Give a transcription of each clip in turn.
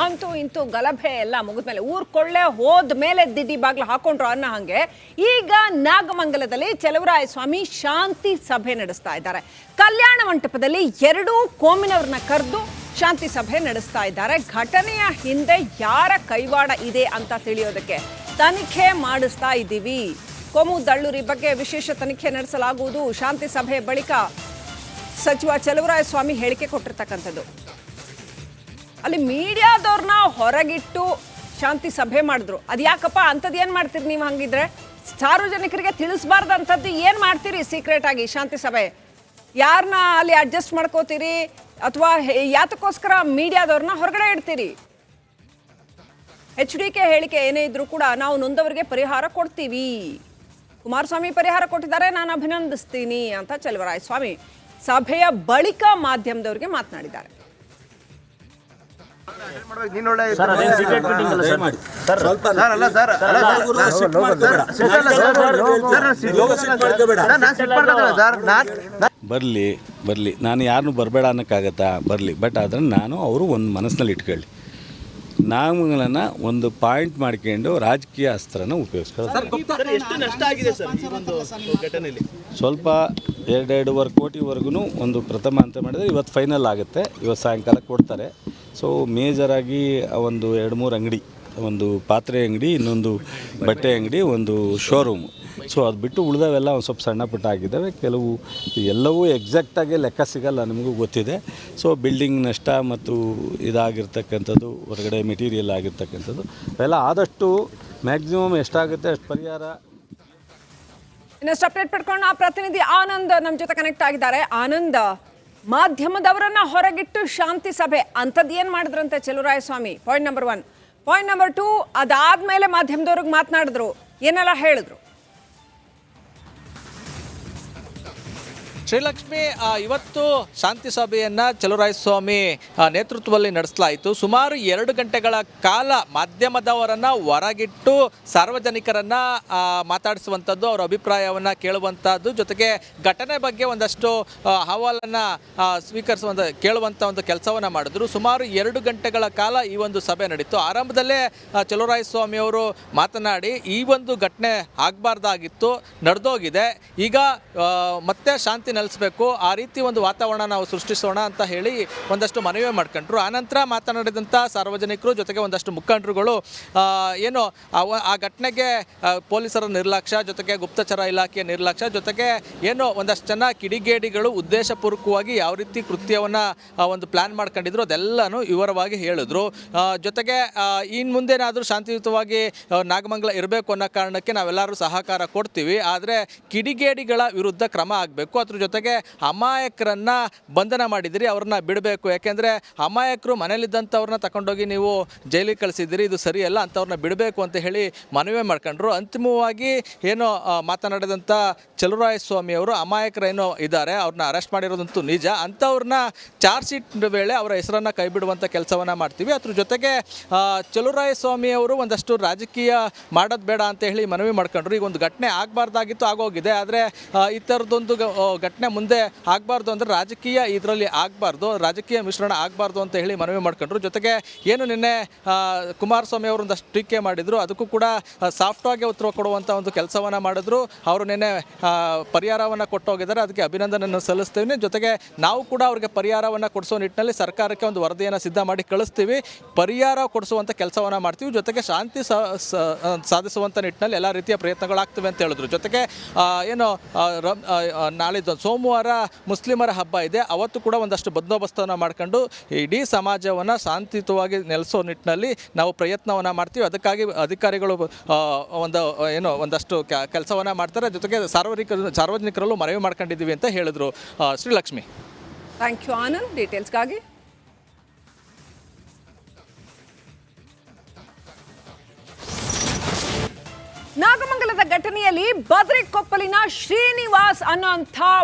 ಅಂತೂ ಇಂತೂ ಗಲಭೆ ಎಲ್ಲ ಮುಗಿದ್ಮೇಲೆ ಊರ್ ಕೊಳ್ಳೆ ಹೋದ್ಮೇಲೆ ದಿಡ್ಡಿ ಬಾಗ್ಲು ಹಾಕೊಂಡ್ರು ಅನ್ನೋ ಹಂಗೆ ಈಗ ನಾಗಮಂಗಲದಲ್ಲಿ ಚಲುವರಾಯ ಸ್ವಾಮಿ ಶಾಂತಿ ಸಭೆ ನಡೆಸ್ತಾ ಇದ್ದಾರೆ. ಕಲ್ಯಾಣ ಮಂಟಪದಲ್ಲಿ 2 ಕೋಮಿನವ್ರನ್ನ ಕರೆದು ಶಾಂತಿ ಸಭೆ ನಡೆಸ್ತಾ ಇದ್ದಾರೆ. ಘಟನೆಯ ಹಿಂದೆ ಯಾರ ಕೈವಾಡ ಇದೆ ಅಂತ ತಿಳಿಯೋದಕ್ಕೆ ತನಿಖೆ ಮಾಡಿಸ್ತಾ ಇದ್ದೀವಿ. ಕೋಮು ದಳ್ಳೂರಿ ಬಗ್ಗೆ ವಿಶೇಷ ತನಿಖೆ ನಡೆಸಲಾಗುವುದು. ಶಾಂತಿ ಸಭೆ ಬಳಿಕ ಸಚಿವ ಚಲುವರಾಯ ಸ್ವಾಮಿ ಹೇಳಿಕೆ ಕೊಟ್ಟಿರ್ತಕ್ಕಂಥದ್ದು. ಅಲ್ಲಿ ಮೀಡಿಯಾದವ್ರನ್ನ ಹೊರಗಿಟ್ಟು ಶಾಂತಿ ಸಭೆ ಮಾಡಿದ್ರು. ಅದು ಯಾಕಪ್ಪ ಅಂಥದ್ದು ಏನು ಮಾಡ್ತೀರಿ ನೀವು? ಹಂಗಿದ್ರೆ ಸಾರ್ವಜನಿಕರಿಗೆ ತಿಳಿಸಬಾರ್ದಂಥದ್ದು ಏನು ಮಾಡ್ತೀರಿ ಸೀಕ್ರೆಟ್ ಆಗಿ ಶಾಂತಿ ಸಭೆ? ಯಾರನ್ನ ಅಲ್ಲಿ ಅಡ್ಜಸ್ಟ್ ಮಾಡ್ಕೋತೀರಿ ಅಥವಾ ಯಾತಕ್ಕೋಸ್ಕರ ಮೀಡಿಯಾದವ್ರನ್ನ ಹೊರಗಡೆ ಇಡ್ತೀರಿ? HDK ಹೇಳಿಕೆ ಏನೇ ಇದ್ರೂ ಕೂಡ ನಾವು ನೊಂದವರಿಗೆ ಪರಿಹಾರ ಕೊಡ್ತೀವಿ. ಕುಮಾರಸ್ವಾಮಿ ಪರಿಹಾರ ಕೊಟ್ಟಿದ್ದಾರೆ, ನಾನು ಅಭಿನಂದಿಸ್ತೀನಿ ಅಂತ ಚಲುವರಾಯ ಸ್ವಾಮಿ ಸಭೆಯ ಬಳಿಕ ಮಾಧ್ಯಮದವರಿಗೆ ಮಾತನಾಡಿದ್ದಾರೆ. ಬರಲಿ ನಾನು ಯಾರನ್ನೂ ಬರಬೇಡ ಅನ್ನೋಕ್ಕಾಗತ್ತಾ? ಬರಲಿ, ಬಟ್ ಅದನ್ನು ನಾನು ಅವರು ಒಂದು ಮನಸ್ಸಿನಲ್ಲಿ ಇಟ್ಕೊಳ್ಳಿ. ನಾವುಗಳನ್ನು ಒಂದು ಪಾಯಿಂಟ್ ಮಾಡ್ಕೊಂಡು ರಾಜಕೀಯ ಅಸ್ತ್ರನ ಉಪಯೋಗಿಸ್ಕೊಳ್ಳೋದು. ಸ್ವಲ್ಪ 2.5 ಕೋಟಿವರೆಗೂ ಒಂದು ಪ್ರಥಮ ಅಂತ ಮಾಡಿದರೆ ಇವತ್ತು ಫೈನಲ್ ಆಗುತ್ತೆ. ಇವತ್ತು ಸಾಯಂಕಾಲ ಕೊಡ್ತಾರೆ. ಸೊ ಮೇಜರಾಗಿ ಒಂದು 2-3 ಅಂಗಡಿ, ಒಂದು ಪಾತ್ರೆ ಅಂಗಡಿ, ಇನ್ನೊಂದು ಬಟ್ಟೆ ಅಂಗಡಿ, ಒಂದು ಶೋರೂಮು. ಸೊ ಅದು ಬಿಟ್ಟು ಉಳಿದವೆಲ್ಲ ಒಂದು ಸ್ವಲ್ಪ ಸಣ್ಣ ಪುಟ್ಟ ಆಗಿದ್ದಾವೆ. ಕೆಲವು ಎಲ್ಲವೂ ಎಕ್ಸಾಕ್ಟಾಗಿ ಲೆಕ್ಕ ಸಿಗಲ್ಲ, ನಮಗೂ ಗೊತ್ತಿದೆ. ಸೊ ಬಿಲ್ಡಿಂಗ್ ನಷ್ಟ ಮತ್ತು ಇದಾಗಿರ್ತಕ್ಕಂಥದ್ದು, ಹೊರಗಡೆ ಮೆಟೀರಿಯಲ್ ಆಗಿರ್ತಕ್ಕಂಥದ್ದು ಅವೆಲ್ಲ ಆದಷ್ಟು ಮ್ಯಾಕ್ಸಿಮಮ್ ಎಷ್ಟಾಗುತ್ತೆ ಅಷ್ಟು ಪರಿಹಾರ. ಇನ್ನಷ್ಟು ಅಪ್ಡೇಟ್ ಪಡ್ಕೊಂಡು ಆ ಪ್ರತಿನಿಧಿ ಆನಂದ್ ನಮ್ಮ ಜೊತೆ ಕನೆಕ್ಟ್ ಆಗಿದ್ದಾರೆ. ಆನಂದ್, ಮಾಧ್ಯಮದವರನ್ನ ಹೊರಗಿಟ್ಟು ಶಾಂತಿ ಸಭೆ ಅಂಥದ್ದು ಏನು ಮಾಡಿದ್ರಂತೆ Chaluvaraya Swamy? Point number 1. Point number 2, ಅದಾದ್ಮೇಲೆ ಮಾಧ್ಯಮದವ್ರಿಗೆ ಮಾತನಾಡಿದ್ರು, ಏನೆಲ್ಲ ಹೇಳಿದ್ರು? ಶ್ರೀಲಕ್ಷ್ಮಿ, ಇವತ್ತು ಶಾಂತಿ ಸಭೆಯನ್ನು ಚಲುವರಾಯ ಸ್ವಾಮಿ ನೇತೃತ್ವದಲ್ಲಿ ನಡೆಸಲಾಯಿತು. ಸುಮಾರು 2 ಗಂಟೆಗಳ ಕಾಲ ಮಾಧ್ಯಮದವರನ್ನು ಹೊರಗಿಟ್ಟು ಸಾರ್ವಜನಿಕರನ್ನು ಮಾತಾಡಿಸುವಂಥದ್ದು, ಅವರ ಅಭಿಪ್ರಾಯವನ್ನು ಕೇಳುವಂಥದ್ದು, ಜೊತೆಗೆ ಘಟನೆ ಬಗ್ಗೆ ಒಂದಷ್ಟು ಅಹವಾಲನ್ನು ಕೇಳುವಂಥ ಒಂದು ಕೆಲಸವನ್ನು ಮಾಡಿದ್ರು. ಸುಮಾರು 2 ಗಂಟೆಗಳ ಕಾಲ ಈ ಒಂದು ಸಭೆ ನಡೀತು. ಆರಂಭದಲ್ಲೇ ಚಲುವರಾಯ ಸ್ವಾಮಿಯವರು ಮಾತನಾಡಿ ಈ ಒಂದು ಘಟನೆ ಆಗಬಾರ್ದಾಗಿತ್ತು, ನಡೆದೋಗಿದೆ, ಈಗ ಮತ್ತೆ ಶಾಂತಿ ನೆಲೆಸಬೇಕು, ಆ ರೀತಿ ಒಂದು ವಾತಾವರಣ ನಾವು ಸೃಷ್ಟಿಸೋಣ ಅಂತ ಹೇಳಿ ಒಂದಷ್ಟು ಮನವಿ ಮಾಡ್ಕೊಂಡ್ರು. ಆನಂತರ ಮಾತನಾಡಿದಂಥ ಸಾರ್ವಜನಿಕರು ಜೊತೆಗೆ ಒಂದಷ್ಟು ಮುಖಂಡರುಗಳು ಏನು ಆ ಘಟನೆಗೆ ಪೊಲೀಸರ ನಿರ್ಲಕ್ಷ್ಯ, ಜೊತೆಗೆ ಗುಪ್ತಚರ ಇಲಾಖೆಯ ನಿರ್ಲಕ್ಷ್ಯ, ಜೊತೆಗೆ ಏನು ಒಂದಷ್ಟು ಜನ ಕಿಡಿಗೇಡಿಗಳು ಉದ್ದೇಶಪೂರ್ವಕವಾಗಿ ಯಾವ ರೀತಿ ಕೃತ್ಯವನ್ನು ಒಂದು ಪ್ಲ್ಯಾನ್ ಮಾಡ್ಕೊಂಡಿದ್ರು ಅದೆಲ್ಲನೂ ವಿವರವಾಗಿ ಹೇಳಿದ್ರು. ಜೊತೆಗೆ ಇನ್ನು ಮುಂದೇನಾದರೂ ಶಾಂತಿಯುತವಾಗಿ ನಾಗಮಂಗಲ ಇರಬೇಕು ಅನ್ನೋ ಕಾರಣಕ್ಕೆ ನಾವೆಲ್ಲರೂ ಸಹಕಾರ ಕೊಡ್ತೀವಿ, ಆದರೆ ಕಿಡಿಗೇಡಿಗಳ ವಿರುದ್ಧ ಕ್ರಮ ಆಗಬೇಕು. ಅದ್ರ ಜೊತೆಗೆ ಅಮಾಯಕರನ್ನ ಬಂಧನ ಮಾಡಿದಿರಿ, ಅವ್ರನ್ನ ಬಿಡಬೇಕು. ಯಾಕೆಂದರೆ ಅಮಾಯಕರು ಮನೇಲಿದ್ದಂಥವ್ರನ್ನ ತಗೊಂಡೋಗಿ ನೀವು ಜೈಲಿಗೆ ಕಳಿಸಿದ್ದೀರಿ, ಇದು ಸರಿಯಲ್ಲ, ಅಂಥವ್ರನ್ನ ಬಿಡಬೇಕು ಅಂತ ಹೇಳಿ ಮನವಿ ಮಾಡ್ಕೊಂಡ್ರು. ಅಂತಿಮವಾಗಿ ಏನೋ ಮಾತನಾಡಿದಂಥ ಚಲುವರಾಯ ಸ್ವಾಮಿ ಅವರು ಅಮಾಯಕರೇನೋ ಇದ್ದಾರೆ, ಅವ್ರನ್ನ ಅರೆಸ್ಟ್ ಮಾಡಿರೋದಂತೂ ನಿಜ, ಅಂಥವ್ರನ್ನ ಚಾರ್ಜ್ ಶೀಟ್ ವೇಳೆ ಅವರ ಹೆಸರನ್ನು ಕೈ ಬಿಡುವಂಥ ಕೆಲಸವನ್ನು ಮಾಡ್ತೀವಿ. ಅದ್ರ ಜೊತೆಗೆ ಚಲುವರಾಯ ಸ್ವಾಮಿ ಅವರು ಒಂದಷ್ಟು ರಾಜಕೀಯ ಮಾಡೋದು ಬೇಡ ಅಂತ ಹೇಳಿ ಮನವಿ ಮಾಡ್ಕೊಂಡ್ರು. ಈಗ ಒಂದು ಘಟನೆ ಆಗಬಾರ್ದಾಗಿತ್ತು, ಆಗೋಗಿದೆ, ಆದರೆ ಈ ಥರದೊಂದು ಘಟನೆ ಮುಂದೆ ಆಗಬಾರ್ದು ಅಂದರೆ ರಾಜಕೀಯ ಇದರಲ್ಲಿ ಆಗಬಾರ್ದು, ರಾಜಕೀಯ ಮಿಶ್ರಣ ಆಗಬಾರ್ದು ಅಂತ ಹೇಳಿ ಮನವಿ ಮಾಡ್ಕೊಂಡ್ರು. ಜೊತೆಗೆ ಏನು ನಿನ್ನೆ ಕುಮಾರಸ್ವಾಮಿ ಅವರು ಒಂದಷ್ಟು ಟೀಕೆ ಮಾಡಿದರು, ಅದಕ್ಕೂ ಕೂಡ ಸಾಫ್ಟಾಗಿ ಉತ್ತರ ಕೊಡುವಂಥ ಒಂದು ಕೆಲಸವನ್ನು ಮಾಡಿದ್ರು. ಅವರು ನಿನ್ನೆ ಪರಿಹಾರವನ್ನು ಕೊಟ್ಟೋಗಿದ್ದಾರೆ, ಅದಕ್ಕೆ ಅಭಿನಂದನೆಯನ್ನು ಸಲ್ಲಿಸ್ತೀವಿ. ಜೊತೆಗೆ ನಾವು ಕೂಡ ಅವರಿಗೆ ಪರಿಹಾರವನ್ನು ಕೊಡಿಸೋ ನಿಟ್ಟಿನಲ್ಲಿ ಸರ್ಕಾರಕ್ಕೆ ಒಂದು ವರದಿಯನ್ನು ಸಿದ್ಧ ಮಾಡಿ ಕಳಿಸ್ತೀವಿ, ಪರಿಹಾರ ಕೊಡಿಸುವಂಥ ಕೆಲಸವನ್ನು ಮಾಡ್ತೀವಿ, ಜೊತೆಗೆ ಶಾಂತಿ ಸಾಧಿಸುವಂಥ ನಿಟ್ಟಿನಲ್ಲಿ ಎಲ್ಲ ರೀತಿಯ ಪ್ರಯತ್ನಗಳಾಗ್ತವೆ ಅಂತ ಹೇಳಿದ್ರು. ಜೊತೆಗೆ ಏನು ನಾಳಿದ್ದು ಸೋಮವಾರ ಮುಸ್ಲಿಮರ ಹಬ್ಬ ಇದೆ, ಅವತ್ತು ಕೂಡ ಒಂದಷ್ಟು ಬಂದೋಬಸ್ತನ್ನು ಮಾಡ್ಕೊಂಡು ಇಡೀ ಸಮಾಜವನ್ನು ಶಾಂತಿಯುತವಾಗಿ ನೆಲೆಸೋ ನಿಟ್ಟಿನಲ್ಲಿ ನಾವು ಪ್ರಯತ್ನವನ್ನು ಮಾಡ್ತೀವಿ. ಅದಕ್ಕಾಗಿ ಅಧಿಕಾರಿಗಳು ಒಂದಷ್ಟು ಕೆಲಸವನ್ನು ಮಾಡ್ತಾರೆ. ಜೊತೆಗೆ ಸಾರ್ವಜನಿಕರಲ್ಲೂ ಮನವಿ ಮಾಡ್ಕೊಂಡಿದ್ದೀವಿ ಅಂತ ಹೇಳಿದರು. ಶ್ರೀಲಕ್ಷ್ಮಿ, ಥ್ಯಾಂಕ್ ಯು ಆನಂದ್ ಡೀಟೇಲ್ಸ್ಗಾಗಿ. ನಾಗಮಂಗಲದ ಘಟನೆಯಲ್ಲಿ ಬದ್ರಿಕೊಪ್ಪಲಿನ ಶ್ರೀನಿವಾಸ್ ಅನ್ನೋಂಥ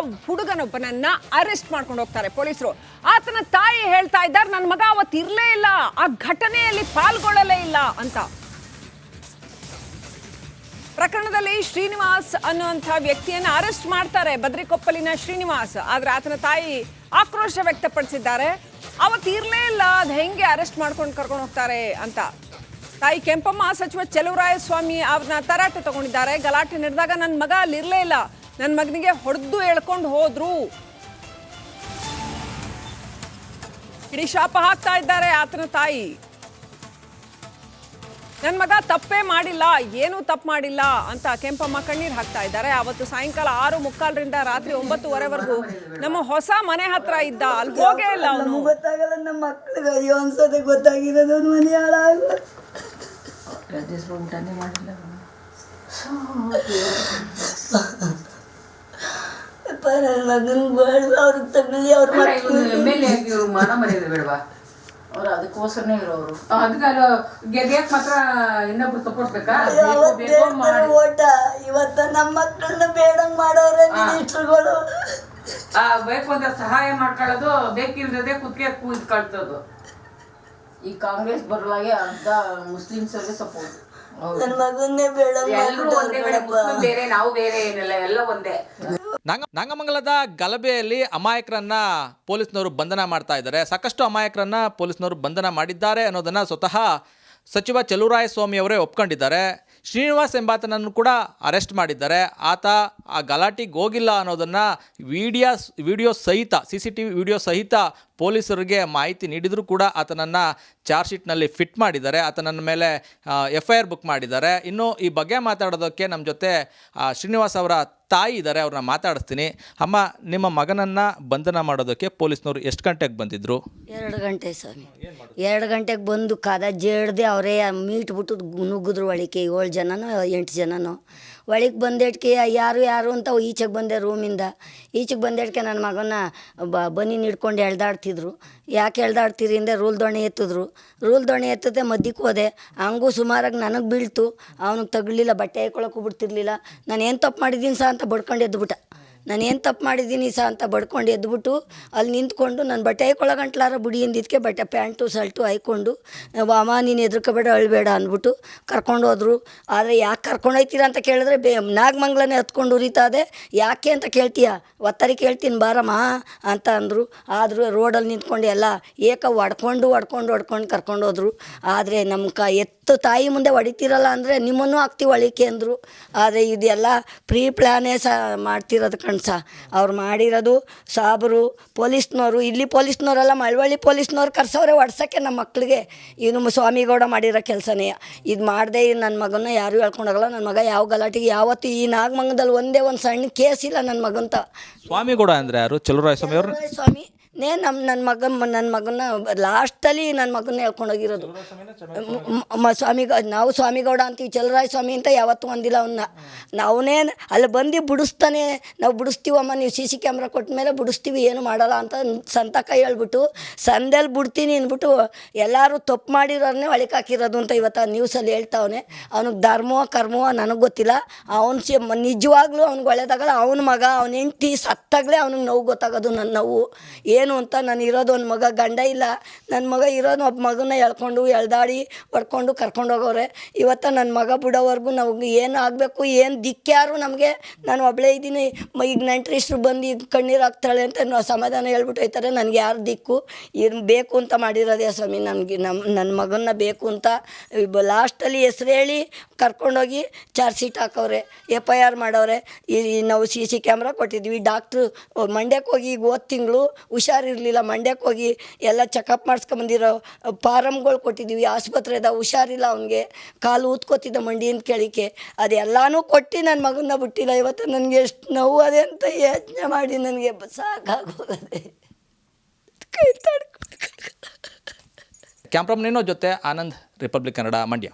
ಹುಡುಗನೊಬ್ಬನನ್ನ ಅರೆಸ್ಟ್ ಮಾಡ್ಕೊಂಡು ಹೋಗ್ತಾರೆ ಪೊಲೀಸರು. ಆತನ ತಾಯಿ ಹೇಳ್ತಾ ಇದ್ದಾರೆ, ನನ್ನ ಮಗ ಅವತ್ತು ಇರಲೇ ಇಲ್ಲ, ಆ ಘಟನೆಯಲ್ಲಿ ಪಾಲ್ಗೊಳ್ಳಲೇ ಇಲ್ಲ ಅಂತ. ಪ್ರಕರಣದಲ್ಲಿ ಶ್ರೀನಿವಾಸ್ ಅನ್ನುವಂಥ ವ್ಯಕ್ತಿಯನ್ನು ಅರೆಸ್ಟ್ ಮಾಡ್ತಾರೆ, ಬದ್ರಿಕೊಪ್ಪಲಿನ ಶ್ರೀನಿವಾಸ್. ಆದರೆ ಆತನ ತಾಯಿ ಆಕ್ರೋಶ ವ್ಯಕ್ತಪಡಿಸಿದ್ದಾರೆ. ಅವತ್ತು ಇರಲೇ ಇಲ್ಲ, ಅದು ಹೆಂಗೆ ಅರೆಸ್ಟ್ ಮಾಡ್ಕೊಂಡು ಕರ್ಕೊಂಡು ಹೋಗ್ತಾರೆ ಅಂತ ತಾಯಿ ಕೆಂಪಮ್ಮ ಸಚಿವ ಚೆಲುವರಾಯಸ್ವಾಮಿ ಅವ್ರನ್ನ ತರಾಟೆ ತಗೊಂಡಿದ್ದಾರೆ. ಗಲಾಟೆ ನಡೆದಾಗ ನನ್ನ ಮಗ ಅಲ್ಲಿರಲೇ ಇಲ್ಲ, ನನ್ನ ಮಗನಿಗೆ ಹೊಡೆದು ಎಳ್ಕೊಂಡು ಹೋದ್ರು, ಇಡೀ ಶಾಪ ಹಾಕ್ತಾ ಇದ್ದಾರೆ ಆತನ ತಾಯಿ. ನನ್ನ ಮಗ ತಪ್ಪೇ ಮಾಡಿಲ್ಲ, ಏನೂ ತಪ್ಪು ಮಾಡಿಲ್ಲ ಅಂತ ಕೆಂಪಮ್ಮ ಕಣ್ಣೀರು ಹಾಕ್ತಾ ಇದ್ದಾರೆ. ಅವತ್ತು ಸಾಯಂಕಾಲ 6:45ರಿಂದ ರಾತ್ರಿ 9:30ವರೆಗೂ ನಮ್ಮ ಹೊಸ ಮನೆ ಹತ್ರ ಇದ್ದ, ಅಲ್ಲಿ ಹೋಗೇ ಇಲ್ಲ ಅವನು. ಗೊತ್ತಾಗಲ್ಲ ನಮ್ಮ ಮಕ್ಕಳಿಗೆ, ಅಯ್ಯೋ ಅನ್ಸೋದೆ ಗೊತ್ತಾಗಿರೋದು ಮನೆ ಹಾಳಾಗಲ್ಲ. ಊಟನೇ ಮಾಡಿಲ್ಲ ಮಗನ್ ಬೇಡ, ಅವ್ರಿಗೆ ತಗಲಿ, ಅವ್ರ ಮಾನ ಮರ್ಯಾದೆ ಬೇಡವಾ? ಅವ್ರು ಅದಕ್ಕೋಸ್ಕರನೇ ಇರೋರು. ಅದಕ್ಕೆ ಗೆದ್ಯಾಕ್ ಮಾತ್ರ ಇನ್ನೊಬ್ರು ಸಪೋರ್ಟ್ ಬೇಕಾ? ಓಟ ಇವತ್ತ ನಮ್ಮ ಮಕ್ಕಳನ್ನ ಬೇಡಂಗ್ ಮಾಡೋರೆ ಮಿನಿಸ್ಟರ್ಗಳು. ಬೇಕು ಅಂತ ಸಹಾಯ ಮಾಡ್ಕೊಳ್ಳೋದು, ಬೇಕಿಲ್ಲದೆ ಕುತ್ತಿಗೆ ಕೂದ್ ಕಳ್ಸೋದು. ಈ ಕಾಂಗ್ರೆಸ್ ಬರಲಾಗೆ ಅರ್ಧ ಮುಸ್ಲಿಮ್ಸ್ ಅವ್ರಿಗೆ ಸಪೋರ್ಟ್. ನನ್ನ ಮಗನ್ನೇ ಬೇಡಂಗ್ ಎಲ್ಲರೂ ಒಂದೇ ಕಡೆ, ಮುಸ್ಲಿಂ ಬೇರೆ ನಾವು ಬೇರೆ ಏನಿಲ್ಲ, ಎಲ್ಲ ಒಂದೇ. ನಾಗಮಂಗಲದ ಗಲಭೆಯಲ್ಲಿ ಅಮಾಯಕರನ್ನ ಪೊಲೀಸ್ನವರು ಬಂಧನ ಮಾಡ್ತಾ ಇದ್ದಾರೆ. ಸಾಕಷ್ಟು ಅಮಾಯಕರನ್ನ ಪೊಲೀಸ್ನವರು ಬಂಧನ ಮಾಡಿದ್ದಾರೆ ಅನ್ನೋದನ್ನ ಸ್ವತಃ ಸಚಿವ ಚೆಲುವರಾಯಸ್ವಾಮಿ ಅವರೇ ಒಪ್ಕೊಂಡಿದ್ದಾರೆ. ಶ್ರೀನಿವಾಸ್ ಎಂಬಾತನನ್ನು ಕೂಡ ಅರೆಸ್ಟ್ ಮಾಡಿದ್ದಾರೆ. ಆತ ಆ ಗಲಾಟೆಗೆ ಹೋಗಿಲ್ಲ ಅನ್ನೋದನ್ನು ವಿಡಿಯೋ ಸಹಿತ CCTV ವಿಡಿಯೋ ಸಹಿತ ಪೊಲೀಸರಿಗೆ ಮಾಹಿತಿ ನೀಡಿದರೂ ಕೂಡ ಆತನನ್ನು ಚಾರ್ಜ್ ಶೀಟ್ನಲ್ಲಿ ಫಿಟ್ ಮಾಡಿದ್ದಾರೆ. ಆತನ ಮೇಲೆ FIR ಬುಕ್ ಮಾಡಿದ್ದಾರೆ. ಇನ್ನು ಈ ಬಗ್ಗೆ ಮಾತಾಡೋದಕ್ಕೆ ನಮ್ಮ ಜೊತೆ ಶ್ರೀನಿವಾಸ್ ಅವರ ತಾಯಿ ಇದ್ದಾರೆ, ಅವ್ರನ್ನ ಮಾತಾಡಿಸ್ತೀನಿ. ಅಮ್ಮ, ನಿಮ್ಮ ಮಗನನ್ನು ಬಂಧನ ಮಾಡೋದಕ್ಕೆ ಪೊಲೀಸ್ನವರು ಎಷ್ಟು ಗಂಟೆಗೆ ಬಂದಿದ್ರು? 2 ಗಂಟೆ ಸ್ವಾಮಿ. 2 ಗಂಟೆಗೆ ಬಂದು ಕದ ಜೇಡ್ದೆ ಅವರೇ ಮೀಟ್ ಬಿಟ್ಟು ನುಗ್ಗಿದ್ರು ಒಳಿಕೆ. 7 ಜನನೋ 8 ಜನನೋ ಒಳಗೆ ಬಂದೇಟ್ಕೆ ಯಾರು ಅಂತ ಈಚೆಗೆ ಬಂದೆ ರೂಮಿಂದ. ಈಚೆಗೆ ಬಂದೇಟ್ಕೆ ನನ್ನ ಮಗನ ಬನ್ನಿ ಹಿಡ್ಕೊಂಡು ಎಳ್ದಾಡ್ತಿದ್ರು. ಯಾಕೆ ಎಳ್ದಾಡ್ತೀರಿ ಅಂದರೆ ರೂಲ್ ದೊಣ್ಣೆ ಎತ್ತಿದ್ರು. ರೂಲ್ ದೊಣ್ಣೆ ಎತ್ತದೆ ಮಧ್ಯಕ್ಕೆ ಹೋದೆ. ಹಂಗೂ ಸುಮಾರಾಗಿ ನನಗೆ ಬೀಳ್ತು, ಅವನಿಗೆ ತಗಲಿಲ್ಲ, ಬಟ್ಟೆ ಹಾಕೊಳಕ್ಕೂ ಬಿಡ್ತಿರ್ಲಿಲ್ಲ. ನಾನು ಏನು ತಪ್ಪು ಮಾಡಿದ್ದೀನಿ ಸಹ ಅಂತ ಬಡ್ಕೊಂಡು ಎದ್ದುಬಿಟ್ಟ. ನಾನು ಏನು ತಪ್ಪು ಮಾಡಿದ್ದೀನಿ ಸಹ ಅಂತ ಬಡ್ಕೊಂಡು ಎದ್ದುಬಿಟ್ಟು ಅಲ್ಲಿ ನಿಂತ್ಕೊಂಡು ನಾನು ಬಟ್ಟೆ ಹಾಕೊಳ್ಳೋ ಗಂಟ್ಲಾರ ಬುಡಿಯಿಂದಿದ್ದಕ್ಕೆ ಬಟ್ಟೆ ಪ್ಯಾಂಟು ಶರ್ಟು ಹಾಯ್ಕೊಂಡು, ಅಮ್ಮ ನೀನು ಹೆದರ್ಕೋಬೇಡ ಅಳ್ಬೇಡ ಅಂದ್ಬಿಟ್ಟು ಕರ್ಕೊಂಡು ಹೋದ್ರು. ಆದರೆ ಯಾಕೆ ಕರ್ಕೊಂಡು ಹೋಯ್ತೀರ ಅಂತ ಕೇಳಿದ್ರೆ ನಾಗಮಂಗಲನೇ ಹತ್ಕೊಂಡು ಉರಿತಾದೆ, ಯಾಕೆ ಅಂತ ಕೇಳ್ತೀಯ, ಒತ್ತರಿ ಕೇಳ್ತೀನಿ ಬಾರಮ್ಮ ಅಂತ ಅಂದರು. ಆದರೂ ರೋಡಲ್ಲಿ ನಿಂತ್ಕೊಂಡು ಎಲ್ಲ ಹೊಡ್ಕೊಂಡು ಕರ್ಕೊಂಡು ಹೋದ್ರು. ಆದರೆ ನಮ್ಮ ಎತ್ತು ತಾಯಿ ಮುಂದೆ ಹೊಡಿತೀರಲ್ಲ ಅಂದರೆ ನಿಮ್ಮನ್ನು ಹಾಕ್ತೀವಿ ಒಳಿಕೆ ಅಂದರು. ಆದರೆ ಇದೆಲ್ಲ ಪ್ರೀ ಪ್ಲ್ಯಾನೇ ಸಹ ಮಾಡ್ತಿರೋದು ಕಣ್ಸ. ಅವ್ರು ಮಾಡಿರೋದು ಸಾಬರು ಪೊಲೀಸ್ನವರು, ಇಲ್ಲಿ ಪೊಲೀಸ್ನವರೆಲ್ಲ ಮಳವಳ್ಳಿ ಪೊಲೀಸ್ನವ್ರು ಕರ್ಸೋರೆ ಹೊಡ್ಸೋಕ್ಕೆ ನಮ್ಮ ಮಕ್ಕಳಿಗೆ. ಇನ್ನು ಸ್ವಾಮಿಗೌಡ ಮಾಡಿರೋ ಕೆಲಸನೇ ಇದು ಮಾಡದೆ. ನನ್ನ ಮಗನ ಯಾರೂ ಹೇಳ್ಕೊಂಡೋಗಲ್ಲ. ನನ್ನ ಮಗ ಯಾವ ಗಲಾಟೆಗೆ ಯಾವತ್ತು ಈ ನಾಗಮಂಗಲದಲ್ಲಿ ಒಂದೇ ಒಂದು ಸಣ್ಣ ಕೇಸ್ ಇಲ್ಲ ನನ್ನ ಮಗಂತ. ಸ್ವಾಮಿಗೌಡ ಅಂದರೆ ಯಾರು? ಚೆಲುವರಾಯಸ್ವಾಮಿ ಅವರು ಸ್ವಾಮಿ ನನ್ನ ಮಗನ ಲಾಸ್ಟಲ್ಲಿ ನನ್ನ ಮಗನ ಹೇಳ್ಕೊಂಡೋಗಿರೋದು. ನಾವು ಸ್ವಾಮಿಗೌಡ ಅಂತೀವಿ, ಚೆಲುವರಾಯಸ್ವಾಮಿ ಅಂತ ಯಾವತ್ತೂ ಒಂದಿಲ್ಲ ಅವನ್ನ. ನಾವೇ ಅಲ್ಲಿ ಬಂದು ಬಿಡಿಸ್ತಾನೆ, ನಾವು ಬಿಡಿಸ್ತೀವಮ್ಮ, ನೀವು CC ಕ್ಯಾಮ್ರಾ ಕೊಟ್ಟ ಮೇಲೆ ಬಿಡಿಸ್ತೀವಿ, ಏನು ಮಾಡಲ್ಲ ಅಂತ ಸಂತಕ ಹೇಳ್ಬಿಟ್ಟು ಸಂದೇಲಿ ಬಿಡ್ತೀನಿ ಅಂದ್ಬಿಟ್ಟು ಎಲ್ಲರೂ ತಪ್ಪು ಮಾಡಿರೋರನ್ನೇ ಒಳಗೆ ಹಾಕಿರೋದು ಅಂತ ಇವತ್ತು ನ್ಯೂಸಲ್ಲಿ ಹೇಳ್ತಾವನೆ. ಅವ್ನಿಗೆ ಧರ್ಮವೋ ಕರ್ಮವೋ ನನಗೆ ಗೊತ್ತಿಲ್ಲ. ಅವನು ನಿಜವಾಗ್ಲೂ ಅವ್ನಿಗೆ ಒಳ್ಳೇದಾಗಲ್ಲ. ಅವನ ಮಗ ಅವನ ಹೆಂಡ್ತಿ ಸತ್ತಾಗಲೇ ಅವ್ನಿಗೆ ನೋವು ಗೊತ್ತಾಗೋದು. ನನ್ನ ನೋವು ಏನು ಅಂತ. ನಾನು ಇರೋದು ಒಂದು ಮಗ, ಗಂಡ ಇಲ್ಲ. ನನ್ನ ಮಗ ಇರೋದು ಒಬ್ಬ ಮಗನ ಎಳ್ಕೊಂಡು ಎಳ್ದಾಡಿ ಹೊಡ್ಕೊಂಡು ಕರ್ಕೊಂಡು ಹೋಗೋರೆ. ಇವತ್ತು ನನ್ನ ಮಗ ಬಿಡೋವರೆಗೂ ನಮಗೆ ಏನು ಆಗಬೇಕು, ಏನು ದಿಕ್ಕ್ಯಾರು ನಮಗೆ. ನಾನು ಒಬ್ಬಳೇ ಇದ್ದೀನಿ. ಈಗ ನೆಂಟ್ರಿಸ್ಟ್ರು ಬಂದು ಈಗ ಕಣ್ಣೀರು ಹಾಕ್ತಾಳೆ ಅಂತ ನಾವು ಸಮಾಧಾನ ಹೇಳ್ಬಿಟ್ಟು ಹೋಯ್ತಾರೆ. ನನಗೆ ಯಾರು ದಿಕ್ಕು? ಏನು ಬೇಕು ಅಂತ ಮಾಡಿರೋದೇ ಸ್ವಾಮಿ. ನನಗೆ ನನ್ನ ಮಗನ್ನ ಬೇಕು ಅಂತ ಲಾಸ್ಟಲ್ಲಿ ಹೆಸ್ರು ಹೇಳಿ ಕರ್ಕೊಂಡೋಗಿ ಚಾರ್ಜ್ ಶೀಟ್ ಹಾಕವ್ರೆ, FIR ಮಾಡವ್ರೆ. ನಾವು CC ಕ್ಯಾಮ್ರಾ ಕೊಟ್ಟಿದ್ವಿ. ಡಾಕ್ಟ್ರು ಮಂಡ್ಯಕ್ಕೆ ಹೋಗಿ ಈಗ ಹೋದ ತಿಂಗಳು ಹುಷಾರಿರಲಿಲ್ಲ, ಮಂಡ್ಯಕ್ಕೆ ಹೋಗಿ ಎಲ್ಲ ಚೆಕಪ್ ಮಾಡಿಸ್ಕೊಂಬಂದಿರೋ ಫಾರಮ್ಗಳು ಕೊಟ್ಟಿದ್ದೀವಿ. ಆಸ್ಪತ್ರೆದ ಹುಷಾರಿಲ್ಲ, ಅವನಿಗೆ ಕಾಲು ಊದ್ಕೋತಿದ್ದ ಮಂಡಿಯಿಂದ ಕೆಳಿಕೆ. ಅದೆಲ್ಲನೂ ಕೊಟ್ಟು ನನ್ನ ಮಗನ್ನ ಬಿಟ್ಟಿಲ್ಲ. ಇವತ್ತು ನನಗೆ ಎಷ್ಟು ನೋವು ಅದೇ ಅಂತ ಯೋಚನೆ ಮಾಡಿ ನನಗೆ ಸಾಕಾಗೋಗದೆ. ಕೈ ತಡ್ಕೊಳಕ್ಕಾಗಲ್ಲ. ಕ್ಯಾಮ್ರಾಮನ್ ಜೊತೆ ಆನಂದ್, ರಿಪಬ್ಲಿಕ್ ಕನ್ನಡ, ಮಂಡ್ಯ.